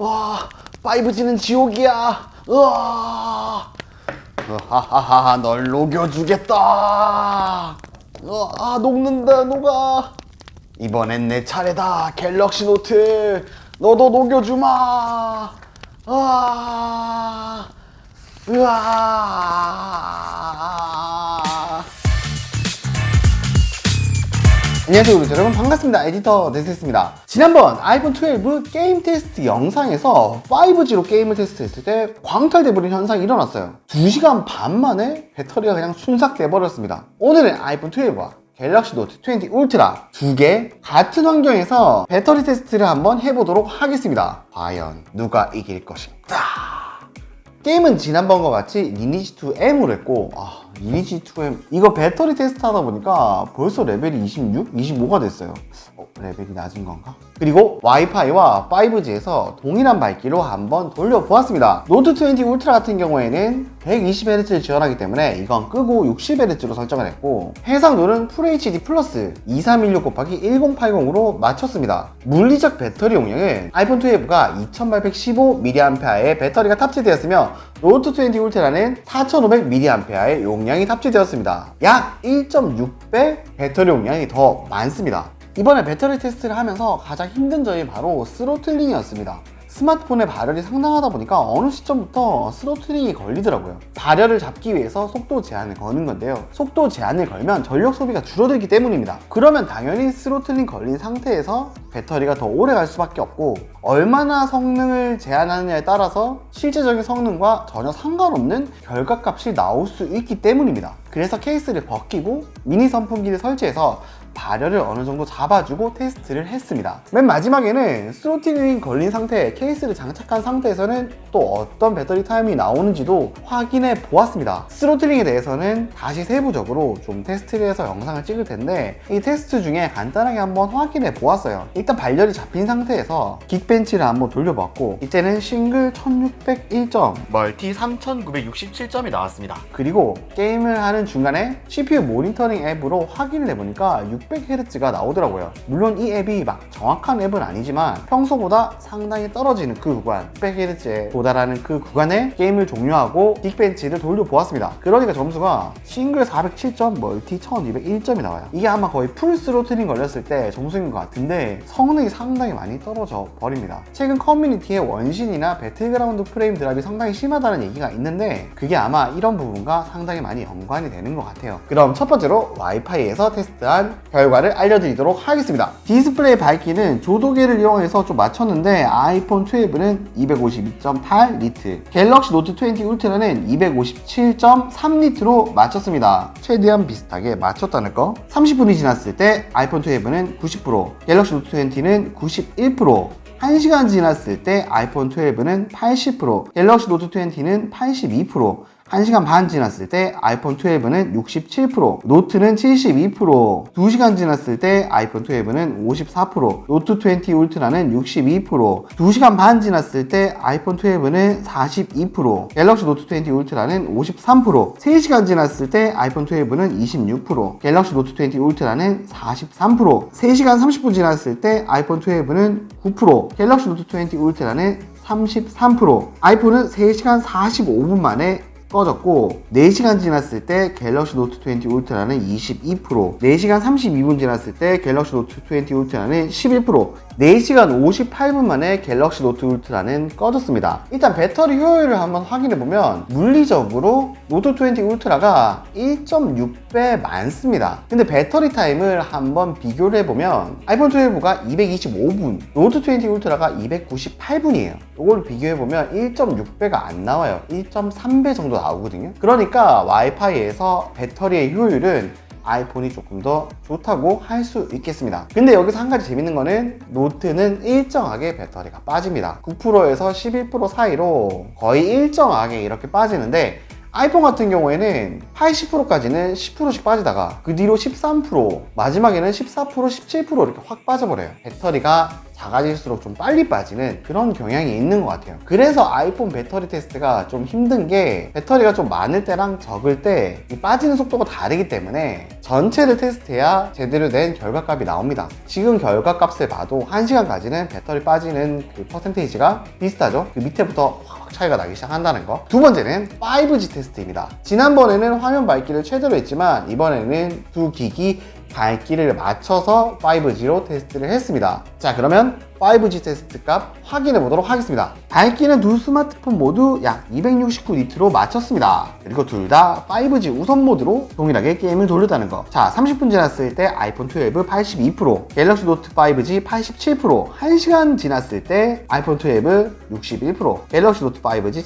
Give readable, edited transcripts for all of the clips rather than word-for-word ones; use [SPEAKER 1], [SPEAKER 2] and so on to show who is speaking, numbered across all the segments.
[SPEAKER 1] 와, 5G는 지옥이야. 으아. 하하하, 널 녹여주겠다. 녹는다, 녹아. 이번엔 내 차례다, 갤럭시 노트. 너도 녹여주마. 으아. 안녕하세요 구독자 여러분, 반갑습니다. 에디터 데스였습니다. 지난번 아이폰 12 게임 테스트 영상에서 5G로 게임을 테스트했을 때 광탈돼버린 현상이 일어났어요. 2시간 반 만에 배터리가 그냥 순삭돼 버렸습니다. 오늘은 아이폰 12와 갤럭시 노트 20 울트라 두 개 같은 환경에서 배터리 테스트를 한번 해보도록 하겠습니다. 과연 누가 이길 것인가? 게임은 지난번과 같이 리니지 2M으로 했고, 리니지 2M 이거 배터리 테스트 하다 보니까 벌써 레벨이 26? 25가 됐어요. 레벨이 낮은 건가? 그리고 와이파이와 5G에서 동일한 밝기로 한번 돌려보았습니다. 노트 20 울트라 같은 경우에는 120Hz를 지원하기 때문에 이건 끄고 60Hz로 설정을 했고, 해상도는 FHD 플러스 2316 곱하기 1080으로 맞췄습니다. 물리적 배터리 용량은 아이폰 12가 2815mAh의 배터리가 탑재되었으며 노트 20 울트라는 4500mAh의 용량이 탑재되었습니다. 약 1.6배 배터리 용량이 더 많습니다. 이번에 배터리 테스트를 하면서 가장 힘든 점이 바로 스로틀링이었습니다. 스마트폰의 발열이 상당하다 보니까 어느 시점부터 스로틀링이 걸리더라고요. 발열을 잡기 위해서 속도 제한을 거는 건데요, 속도 제한을 걸면 전력 소비가 줄어들기 때문입니다. 그러면 당연히 스로틀링 걸린 상태에서 배터리가 더 오래 갈 수밖에 없고, 얼마나 성능을 제한하느냐에 따라서 실제적인 성능과 전혀 상관없는 결과값이 나올 수 있기 때문입니다. 그래서 케이스를 벗기고 미니 선풍기를 설치해서 발열을 어느 정도 잡아주고 테스트를 했습니다. 맨 마지막에는 스로틀링 걸린 상태에 케이스를 장착한 상태에서는 또 어떤 배터리 타임이 나오는지도 확인해 보았습니다. 스로틀링에 대해서는 다시 세부적으로 좀 테스트를 해서 영상을 찍을 텐데, 이 테스트 중에 간단하게 한번 확인해 보았어요. 일단 발열이 잡힌 상태에서 긱벤치를 한번 돌려봤고, 이때는 싱글 1601점, 멀티 3967점이 나왔습니다. 그리고 게임을 하는 중간에 CPU 모니터링 앱으로 확인을 해보니까 600Hz가 나오더라고요. 물론 이 앱이 막 정확한 앱은 아니지만 평소보다 상당히 떨어지는 그 구간, 600Hz에 도달하는 그 구간에 게임을 종료하고 긱벤치를 돌려보았습니다. 그러니까 점수가 싱글 407점, 멀티 1201점이 나와요. 이게 아마 거의 풀 스로틀링 걸렸을 때 점수인 것 같은데 성능이 상당히 많이 떨어져 버립니다. 최근 커뮤니티에 원신이나 배틀그라운드 프레임 드랍이 상당히 심하다는 얘기가 있는데, 그게 아마 이런 부분과 상당히 많이 연관이 되는 것 같아요. 그럼 첫 번째로 와이파이에서 테스트한 결과를 알려드리도록 하겠습니다. 디스플레이 밝기는 조도계를 이용해서 좀 맞췄는데 아이폰 12는 252.8니트, 갤럭시 노트 20 울트라는 257.3니트로 맞췄습니다. 최대한 비슷하게 맞췄다는 거. 30분이 지났을 때 아이폰 12는 90%, 갤럭시 노트 20는 91%, 1시간 지났을 때 아이폰 12는 80%, 갤럭시 노트 20는 82%, 1시간 반 지났을 때 아이폰 12는 67%, 노트는 72%, 2시간 지났을 때 아이폰 12는 54%, 노트 20 울트라는 62%, 2시간 반 지났을 때 아이폰 12는 42%, 갤럭시 노트 20 울트라는 53%, 3시간 지났을 때 아이폰 12는 26%, 갤럭시 노트 20 울트라는 43%, 3시간 30분 지났을 때 아이폰 12는 9%, 갤럭시 노트 20 울트라는 33%, 아이폰은 3시간 45분 만에 꺼졌고, 4시간 지났을 때 갤럭시 노트 20 울트라는 22%, 4시간 32분 지났을 때 갤럭시 노트 20 울트라는 11%, 4시간 58분 만에 갤럭시 노트 울트라는 꺼졌습니다. 일단 배터리 효율을 한번 확인해보면 물리적으로 노트 20 울트라가 1.6배 많습니다. 근데 배터리 타임을 한번 비교를 해보면 아이폰 12가 225분, 노트 20 울트라가 298분이에요. 이걸 비교해보면 1.6배가 안 나와요. 1.3배 정도 나오거든요. 그러니까 와이파이에서 배터리의 효율은 아이폰이 조금 더 좋다고 할 수 있겠습니다. 근데 여기서 한 가지 재밌는 거는 노트는 일정하게 배터리가 빠집니다. 9%에서 11% 사이로 거의 일정하게 이렇게 빠지는데, 아이폰 같은 경우에는 80%까지는 10%씩 빠지다가 그 뒤로 13%, 마지막에는 14%, 17% 이렇게 확 빠져버려요. 배터리가 작아질수록 좀 빨리 빠지는 그런 경향이 있는 것 같아요. 그래서 아이폰 배터리 테스트가 좀 힘든 게 배터리가 좀 많을 때랑 적을 때 이 빠지는 속도가 다르기 때문에 전체를 테스트해야 제대로 된 결과값이 나옵니다. 지금 결과값을 봐도 1시간까지는 배터리 빠지는 그 퍼센테이지가 비슷하죠. 그 밑에부터 확 차이가 나기 시작한다는 거. 두 번째는 5G 테스트입니다. 지난번에는 화면 밝기를 최대로 했지만 이번에는 두 기기 밝기를 맞춰서 5G로 테스트를 했습니다. 자, 그러면 5G 테스트 값 확인해 보도록 하겠습니다. 밝기는 두 스마트폰 모두 약 269니트로 맞췄습니다. 그리고 둘 다 5G 우선 모드로 동일하게 게임을 돌렸다는 거. 자, 30분 지났을 때 아이폰 12 82%, 갤럭시 노트 5G 87%, 1시간 지났을 때 아이폰 12 61%, 갤럭시 노트 5G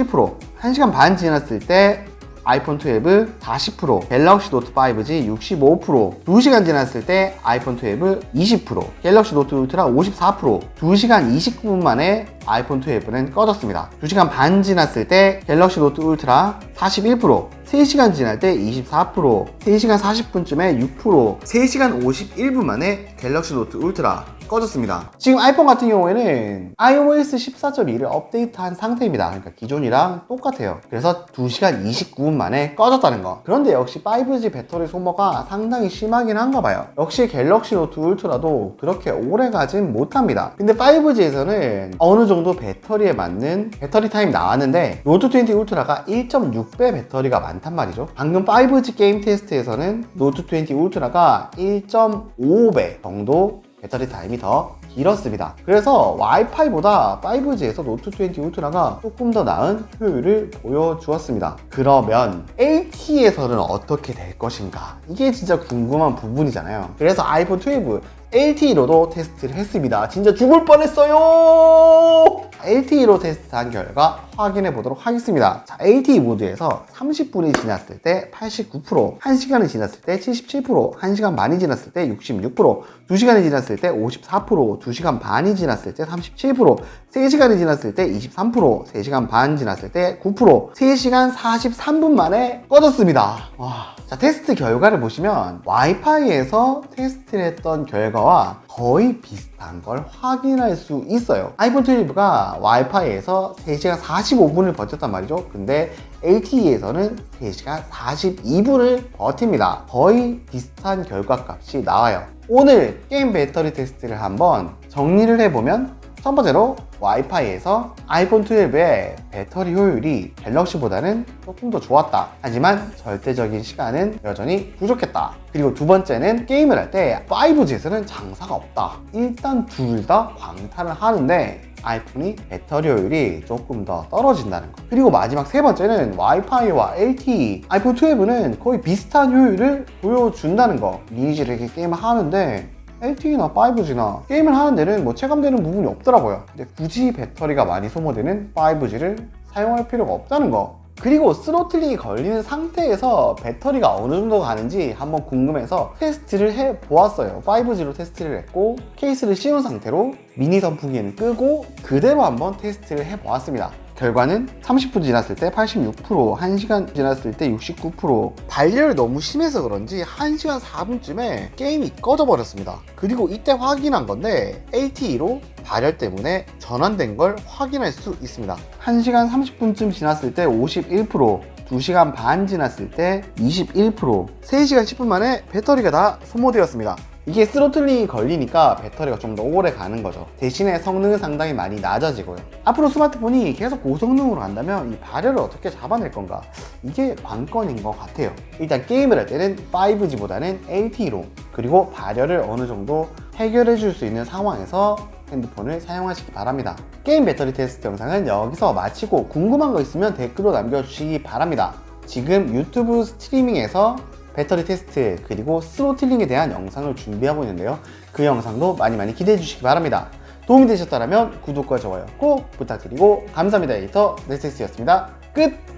[SPEAKER 1] 77%, 1시간 반 지났을 때 아이폰 12 40%, 갤럭시 노트 5G 65%, 2시간 지났을 때 아이폰 12 20%, 갤럭시 노트 울트라 54%, 2시간 29분 만에 아이폰 12는 꺼졌습니다. 2시간 반 지났을 때 갤럭시 노트 울트라 41%, 3시간 지날 때 24%, 3시간 40분쯤에 6%, 3시간 51분 만에 갤럭시 노트 울트라 꺼졌습니다. 지금 아이폰 같은 경우에는 iOS 14.2를 업데이트한 상태입니다. 그러니까 기존이랑 똑같아요. 그래서 2시간 29분 만에 꺼졌다는 거. 그런데 역시 5G 배터리 소모가 상당히 심하긴 한가 봐요. 역시 갤럭시 노트 울트라도 그렇게 오래 가진 못합니다. 근데 5G에서는 어느 정도 배터리에 맞는 배터리 타임 나왔는데 노트 20 울트라가 1.6배 배터리가 많단 말이죠. 방금 5G 게임 테스트에서는 노트 20 울트라가 1.55배 정도 배터리 타임이 더 길었습니다. 그래서 와이파이보다 5G에서 노트 20 울트라가 조금 더 나은 효율을 보여주었습니다. 그러면 LTE에서는 어떻게 될 것인가? 이게 진짜 궁금한 부분이잖아요. 그래서 아이폰 12 LTE로도 테스트를 했습니다. 진짜 죽을 뻔했어요! LTE로 테스트한 결과 확인해 보도록 하겠습니다. 자, LTE 모드에서 30분이 지났을 때 89%, 1시간이 지났을 때 77%, 1시간 반이 지났을 때 66%, 2시간이 지났을 때 54%, 2시간 반이 지났을 때 37%, 3시간이 지났을 때 23%, 3시간 반 지났을 때 9%, 3시간 43분 만에 꺼졌습니다. 와. 자, 테스트 결과를 보시면 와이파이에서 테스트를 했던 결과와 거의 비슷한 걸 확인할 수 있어요. 아이폰 12가 와이파이에서 3시간 45분을 버텼단 말이죠. 근데 LTE에서는 3시간 42분을 버팁니다. 거의 비슷한 결과값이 나와요. 오늘 게임 배터리 테스트를 한번 정리를 해보면 첫 번째로 와이파이에서 아이폰 12의 배터리 효율이 갤럭시보다는 조금 더 좋았다. 하지만 절대적인 시간은 여전히 부족했다. 그리고 두 번째는 게임을 할 때 5G에서는 장사가 없다. 일단 둘 다 광탈을 하는데 아이폰이 배터리 효율이 조금 더 떨어진다는 거. 그리고 마지막 세 번째는 와이파이와 LTE 아이폰 12는 거의 비슷한 효율을 보여준다는 거. 리니지를 이렇게 게임을 하는데 LTE나 5G나 게임을 하는 데는 뭐 체감되는 부분이 없더라고요. 근데 굳이 배터리가 많이 소모되는 5G를 사용할 필요가 없다는 거. 그리고 스로틀링이 걸리는 상태에서 배터리가 어느 정도 가는지 한번 궁금해서 테스트를 해보았어요. 5G로 테스트를 했고 케이스를 씌운 상태로 미니 선풍기는 끄고 그대로 한번 테스트를 해보았습니다. 결과는 30분 지났을 때 86%, 1시간 지났을 때 69%. 발열이 너무 심해서 그런지 1시간 4분쯤에 게임이 꺼져 버렸습니다. 그리고 이때 확인한 건데 LTE로 발열 때문에 전환된 걸 확인할 수 있습니다. 1시간 30분쯤 지났을 때 51%, 2시간 반 지났을 때 21%, 3시간 10분 만에 배터리가 다 소모되었습니다. 이게 스로틀링이 걸리니까 배터리가 좀 더 오래 가는 거죠. 대신에 성능은 상당히 많이 낮아지고요. 앞으로 스마트폰이 계속 고성능으로 간다면 이 발열을 어떻게 잡아낼 건가? 이게 관건인 것 같아요. 일단 게임을 할 때는 5G보다는 LTE로, 그리고 발열을 어느 정도 해결해 줄 수 있는 상황에서 핸드폰을 사용하시기 바랍니다. 게임 배터리 테스트 영상은 여기서 마치고 궁금한 거 있으면 댓글로 남겨주시기 바랍니다. 지금 유튜브 스트리밍에서 배터리 테스트 그리고 스로틀링에 대한 영상을 준비하고 있는데요. 그 영상도 많이 기대해 주시기 바랍니다. 도움이 되셨다면 구독과 좋아요 꼭 부탁드리고 감사합니다. 에디터 네스였습니다. 끝!